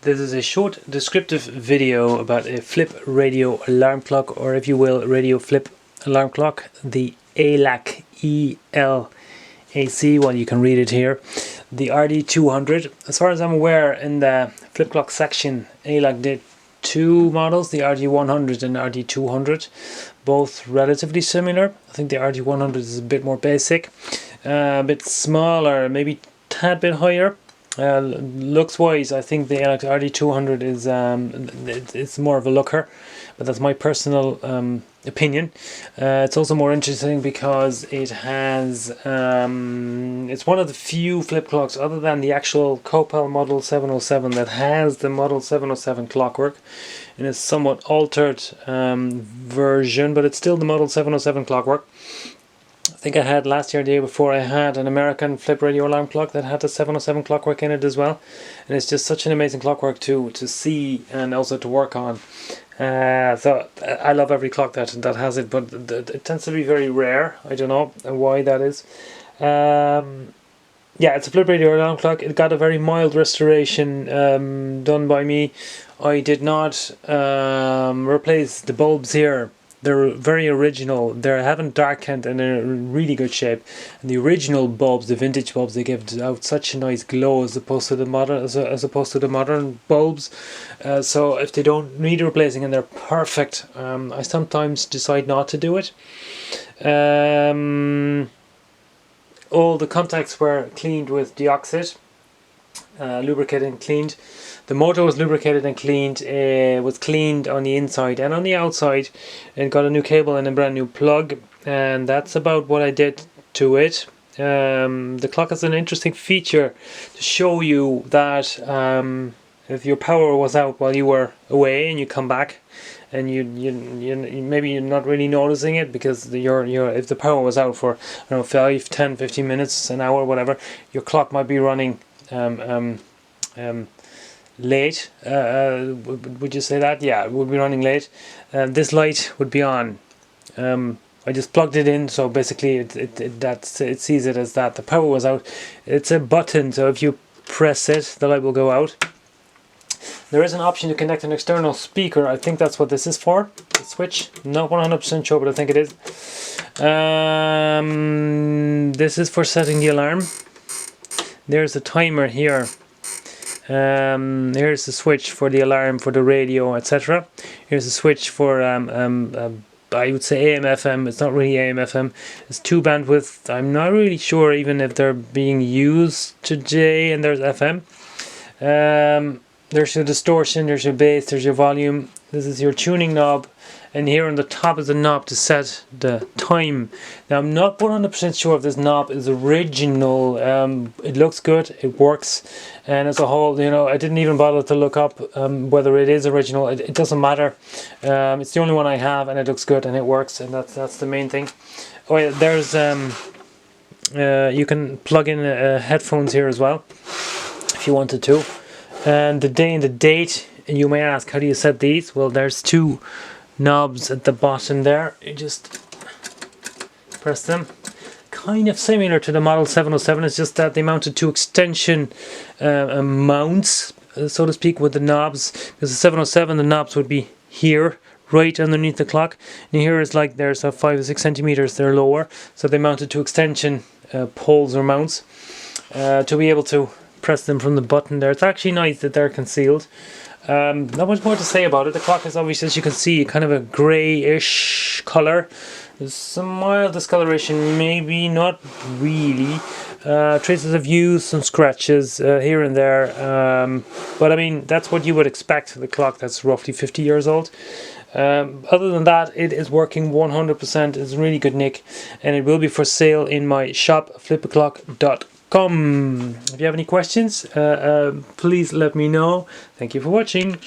This is a short descriptive video about a flip radio alarm clock, or if you will, radio flip alarm clock, the Elac, E-L-A-C, well you can read it here, the RD200. As far as I'm aware, in the flip clock section, Elac did two models, the RD100 and RD200, both relatively similar. I think the RD100 is a bit more basic, a bit smaller, maybe a tad bit higher. Looks wise, I think the Elac RD200 is it's more of a looker, but that's my personal opinion. It's also more interesting because it has it's one of the few flip clocks other than the actual Copal Model 707 that has the Model 707 clockwork in a somewhat altered version, but it's still the Model 707 clockwork. I think I had last year, the year before, I had an American flip radio alarm clock that had the 707 clockwork in it as well, and it's just such an amazing clockwork to see and also to work on. So I love every clock that has it, but it tends to be very rare. I don't know why that is. Yeah, it's a flip radio alarm clock. It got a very mild restoration done by me. I did not replace the bulbs here. They're very original. They haven't darkened and they're in really good shape. And the original bulbs, the vintage bulbs, they give out such a nice glow as opposed to the modern bulbs. So if they don't need replacing and they're perfect, I sometimes decide not to do it. All the contacts were cleaned with deoxit, lubricated and cleaned. The motor was lubricated and cleaned, was cleaned on the inside and on the outside, and got a new cable and a brand new plug, and that's about what I did to it. The clock has an interesting feature to show you that if your power was out while you were away and you come back, and you maybe you're not really noticing it because if the power was out for, I don't know, 5, 10, 15 minutes, an hour, whatever, your clock might be running late. Would you say that? Yeah, it would be running late. This light would be on. I just plugged it in, so basically it sees it as that the power was out. It's a button, so if you press it, the light will go out. There is an option to connect an external speaker. I think that's what this is for. The switch. Not 100% sure, but I think it is. This is for setting the alarm. There's a timer here. Here's the switch for the alarm, for the radio, etc. Here's the switch for I would say AM FM. It's not really AM FM. It's 2 bandwidth. I'm not really sure even if they're being used today. And there's FM. There's your distortion, there's your bass, there's your volume. This is your tuning knob, and here on the top is a knob to set the time. Now I'm not 100% sure if this knob is original. It looks good, it works, and as a whole, you know, I didn't even bother to look up whether it is original. It doesn't matter. It's the only one I have, and it looks good and it works, and that's the main thing. Oh yeah, there's you can plug in headphones here as well if you wanted to. And the day and the date, and you may ask, how do you set these? Well, there's 2 knobs at the bottom there. You just press them. Kind of similar to the Model 707, it's just that they mounted 2 extension mounts, so to speak, with the knobs. Because the 707, the knobs would be here, right underneath the clock. And here is like there's 5 or 6 centimeters, they're lower. So they mounted 2 extension poles or mounts to be able to press them from the button there. It's actually nice that they're concealed. Not much more to say about it. The clock is obviously, as you can see, kind of a greyish colour. There's some mild discoloration, maybe not really. Traces of use, some scratches here and there. But I mean, that's what you would expect. The clock that's roughly 50 years old. Other than that, it is working 100%. It's really good nick, and it will be for sale in my shop, flipaclock.com. If you have any questions, please let me know. Thank you for watching.